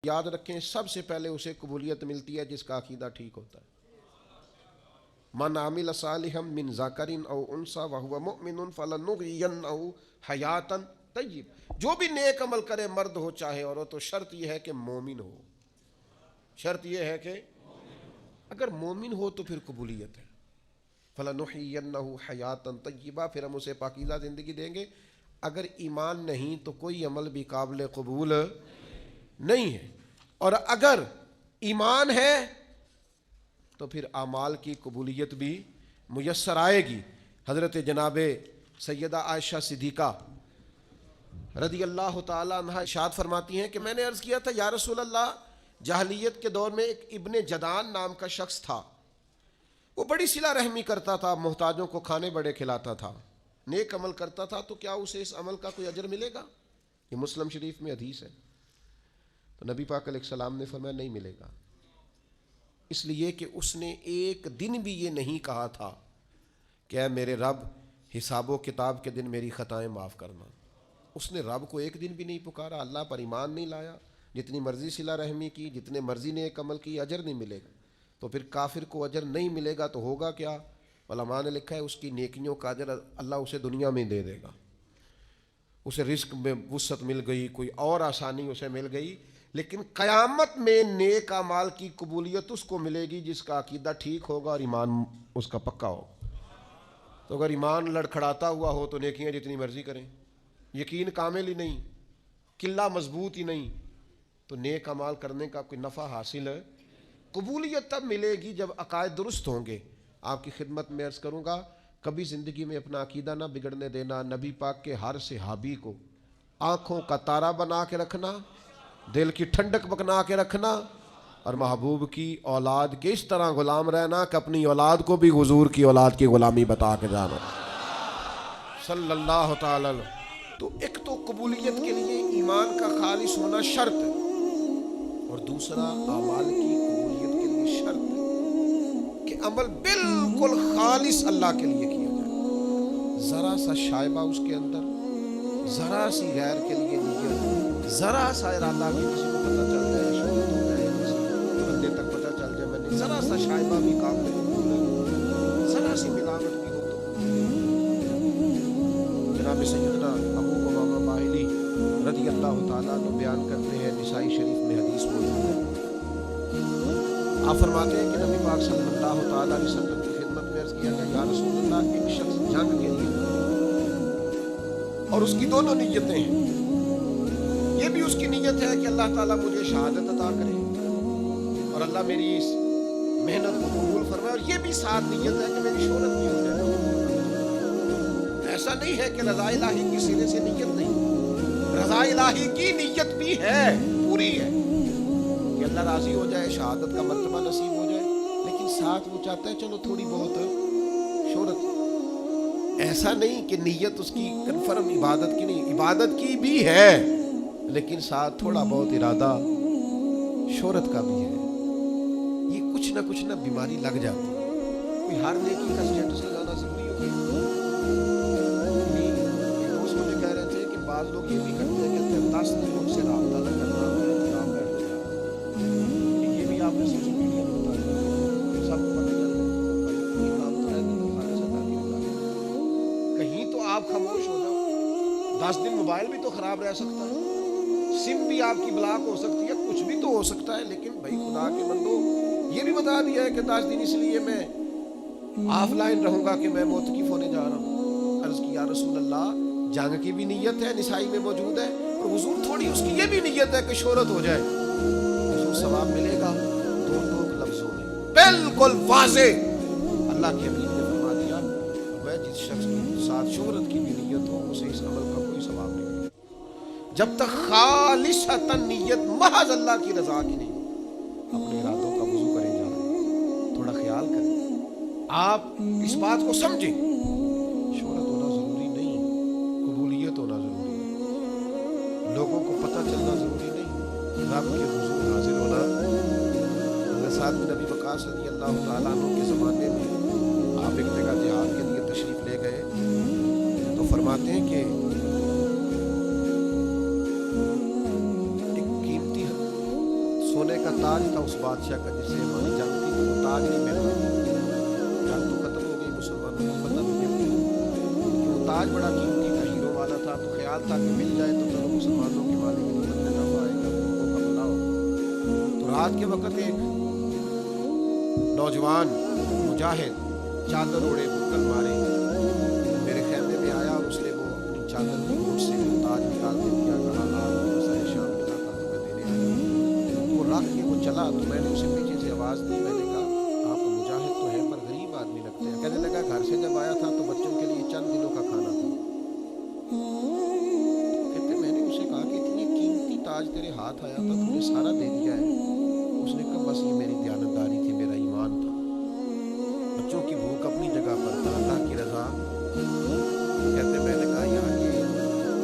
یاد رکھیں سب سے پہلے اسے قبولیت ملتی ہے جس کا عقیدہ ٹھیک ہوتا ہے. من عمل صالحا من ذکر او انثی وهو مؤمن فلنحینہ حیاتا طیب. جو بھی نیک عمل کرے مرد ہو چاہے عورت ہو، شرط یہ ہے کہ مومن ہو. شرط یہ ہے کہ اگر مومن ہو تو پھر قبولیت ہے. فلنحینہ حیاتا طیبہ، پھر ہم اسے پاکیزہ زندگی دیں گے. اگر ایمان نہیں تو کوئی عمل بھی قابل قبول نہیں ہے. اور اگر ایمان ہے تو پھر اعمال کی قبولیت بھی میسر آئے گی. حضرت جناب سیدہ عائشہ صدیقہ رضی اللہ تعالی عنہ ارشاد فرماتی ہیں کہ میں نے عرض کیا تھا یا رسول اللہ، جاہلیت کے دور میں ایک ابن جدان نام کا شخص تھا، وہ بڑی صلہ رحمی کرتا تھا، محتاجوں کو کھانے بڑے کھلاتا تھا، نیک عمل کرتا تھا، تو کیا اسے اس عمل کا کوئی اجر ملے گا؟ یہ مسلم شریف میں حدیث ہے. تو نبی پاک علیہ السلام نے فرمایا نہیں ملے گا، اس لیے کہ اس نے ایک دن بھی یہ نہیں کہا تھا کہ اے میرے رب حساب و کتاب کے دن میری خطائیں معاف کرنا. اس نے رب کو ایک دن بھی نہیں پکارا، اللہ پر ایمان نہیں لایا، جتنی مرضی صلہ رحمی کی، جتنے مرضی نیک عمل کی، اجر نہیں ملے گا. تو پھر کافر کو اجر نہیں ملے گا تو ہوگا کیا؟ علماء نے لکھا ہے اس کی نیکیوں کا اجر اللہ اسے دنیا میں دے دے گا. اسے رزق میں وسعت مل گئی، کوئی اور آسانی اسے مل گئی، لیکن قیامت میں نیک اعمال کی قبولیت اس کو ملے گی جس کا عقیدہ ٹھیک ہوگا اور ایمان اس کا پکا ہو. تو اگر ایمان لڑکھڑاتا ہوا ہو تو نیکیاں جتنی مرضی کریں، یقین کامل ہی نہیں، قلہ مضبوط ہی نہیں، تو نیک اعمال کرنے کا کوئی نفع حاصل ہے. قبولیت تب ملے گی جب عقائد درست ہوں گے. آپ کی خدمت میں عرض کروں گا، کبھی زندگی میں اپنا عقیدہ نہ بگڑنے دینا. نبی پاک کے ہر صحابی کو آنکھوں کا تارا بنا کے رکھنا، دل کی ٹھنڈک بنا کے رکھنا، اور محبوب کی اولاد کے اس طرح غلام رہنا کہ اپنی اولاد کو بھی حضور کی اولاد کی غلامی بتا کے جانا صلی اللہ تعالی. تو ایک تو قبولیت کے لیے ایمان کا خالص ہونا شرط ہے، اور دوسرا اعمال کی قبولیت کے لیے شرط ہے کہ عمل بالکل خالص اللہ کے لیے کیا جائے. ذرا سا شائبہ اس کے اندر، ذرا سی غیر کے لیے نیت، ذرا سا ارادہ بھی کسی کو پتہ چل جائے، شہرت ہو جائے، کسی بندے تک پتہ چل جائے میں نے ذرا سا شائبہ بھی کام کرے، ذرا سی ملاوٹ بھی ہو تو. جناب سیدنا ابو امامہ باہلی رضی اللہ تعالیٰ عنہ بیان کرتے ہیں، نسائی شریف میں حدیث موجود ہے. آپ فرماتے ہیں کہ نبی پاک صلی اللہ تعالیٰ علیہ وسلم کی خدمت میں عرض کیا کہ یا رسول اللہ، ایک شخص جنگ کے لیے اور اس کی دونوں نیتیں ہیں. یہ بھی اس کی نیت ہے کہ اللہ تعالیٰ مجھے شہادت عطا کرے اور اللہ میری اس محنت کو قبول فرمائے، اور یہ بھی ساتھ نیت ہے کہ میری شہرت بھی ہو جائے. ایسا نہیں ہے کہ رضا الہی کی سرے سے نیت نہیں، رضا الہی کی نیت بھی ہے، پوری ہے کہ اللہ راضی ہو جائے، شہادت کا مرتبہ نصیب ہو جائے، لیکن ساتھ وہ چاہتا ہے چلو تھوڑی بہت شہرت. ایسا نہیں کہ نیت اس کی کنفرم عبادت کی نہیں، عبادت کی بھی ہے لیکن ساتھ تھوڑا بہت ارادہ شہرت کا بھی ہے. یہ کچھ نہ بیماری لگ جاتی ہے. کوئی ہر نیکی کا سٹیٹس لگانا ضروری ہو گیا. دوست مجھے کہہ رہے تھے کہ بعض لوگ یہ بھی کرتے ہیں کہ 10 دن سے رابطہ نہ کرنا ہے، خراب بیٹھ جائے. یہ بھی آپ نے سوشل میڈیا میں بتایا، سب کو پتہ چل جائے یہ کام تو ہے کہ خالص اللہ کی رضا ہے. کہیں تو آپ خاموش ہو جاؤ. 10 دن موبائل بھی تو خراب رہ سکتا ہے، سم بھی آپ کی بلاک ہو سکتی ہے، کچھ بھی تو ہو سکتا ہے. لیکن بھائی خدا کے بندو، یہ بھی بتا دیا ہے کہ 10 دن اس لیے میں آف لائن رہوں گا کہ میں موتقف ہونے جا رہا ہوں. عرض کی یا رسول اللہ، جنگ کی بھی نیت ہے، نسائی میں موجود ہے، اور حضور تھوڑی اس کی یہ بھی نیت ہے کہ شہرت ہو جائے. حضور ثواب ملے گا دو لفظوں میں بالکل واضح. اللہ کے حبیب نے فرما دیا میں جس شخص کے ساتھ شہرت کی بھی نیت ہو اسے اس عمل کا کوئی ثواب نہیں ملے گا جب تک خالصتاً نیت محض اللہ کی رضا کی نہیں. اپنے ارادوں کا وضو کریں جا رہے ہیں، تھوڑا خیال کریں. آپ اس بات کو سمجھیں، شہرت ہونا ضروری نہیں، قبولیت ہونا ضروری ہے، لوگوں کو پتہ چلنا ضروری نہیں، رب کے حضور حاضر ہونا. حضرت سعد بن ابی وقاص رضی اللہ تعالیٰ عنہ کے زمانے میں آپ ایک جگہ جہاد کے لیے تشریف لے گئے تو فرماتے ہیں کہ ایک قیمتی کا تاج تھا اس بادشاہ کا جس سے ہماری جنگ تھی، تو وہ تاج نہیں مل رہا تھا، جنگ تو ختم ہو گئی، مسلمانوں کو فتح بھی مل گئی، لیکن وہ تاج بڑا قیمتی تھا، ہیرو والا تھا، تو خیال تھا کہ مل جائے تو چلو مسلمانوں کے مالک کی خدمت میں نفع آئے گا، لوگوں کا بھلا ہوگا۔ تو رات کے وقت ایک نوجوان مجاہد چادر اوڑے بکل مارے میرے خیمے میں آیا، اور اس نے وہ اپنی چادر کی گوٹ سے وہ تاج نکال کے دیا، کہا آج مسائے شام کے ساتھ تمہیں دینے آیا۔ وہ رکھ کے وہ چلا، تو میں نے اسے پیچھے سے آواز دی، میں نے کہا آپ مجاہد تو ہیں پر غریب آدمی لگتے ہیں۔ کہنے لگا گھر سے جب آیا تھا تو بچوں کے لیے چند دنوں کا کھانا تھا۔ کہتے میں نے اسے کہا کہ اتنی قیمتی تاج تیرے ہاتھ آیا تھا، تم نے سارا دے دیا ہے۔ اس نے کہا بس یہ میری دیانتداری تھی، میرا ایمان تھا، بچوں کی بھوک اپنی جگہ پر تھا، اللہ کی رضا۔ کہتے میں نے کہا یہاں یہ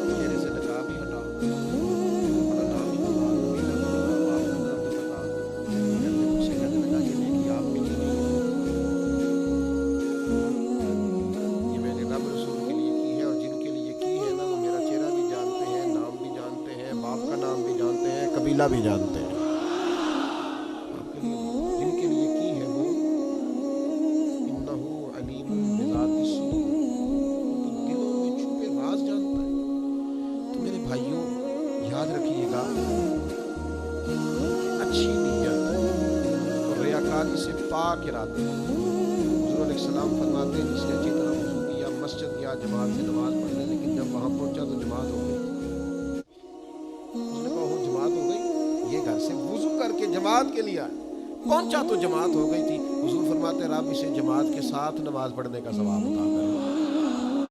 چہرے سے نقاب ہی ہٹا، اپنا نام ہی بتا، قبیلہ بھی بتا، باپ کا نام بھی بتا۔ کہتے مجھ سے کہنے لگا یہ نیکی آپ کے لیے نہیں ہے، یہ میں نے رب رسول کے لیے کی ہے، اور جن کے لیے کی ہے نا وہ میرا چہرہ بھی جانتے ہیں، نام بھی جانتے ہیں، باپ کا نام بھی جانتے ہیں، قبیلہ بھی جانتے ہیں۔ آپ کے لیے جن کے لیے کی ہے وہ انہ علیم بذات الصدور، تو دلوں میں چھپے راز جانتا ہے۔ تو میرے بھائیوں یاد رکھیے گا کہ اچھی نیت اور ریاکاری سے پاک ارادے، حضور علیہ السلام فرماتے ہیں جس نے اچھی طرح وضو کیا، مسجد گیا جماعت سے نماز پڑھنے، لیکن جب وہاں پہنچا تو جماعت ہو گئی، اس نے کہا وہ جماعت ہو گئی، یہ گھر سے وضو کر کے جماعت کے لیے آئے، پہنچا تو جماعت ہو گئی تھی۔ حضور فرماتے رب اسے جماعت کے ساتھ نماز پڑھنے کا ثواب عطا کرے۔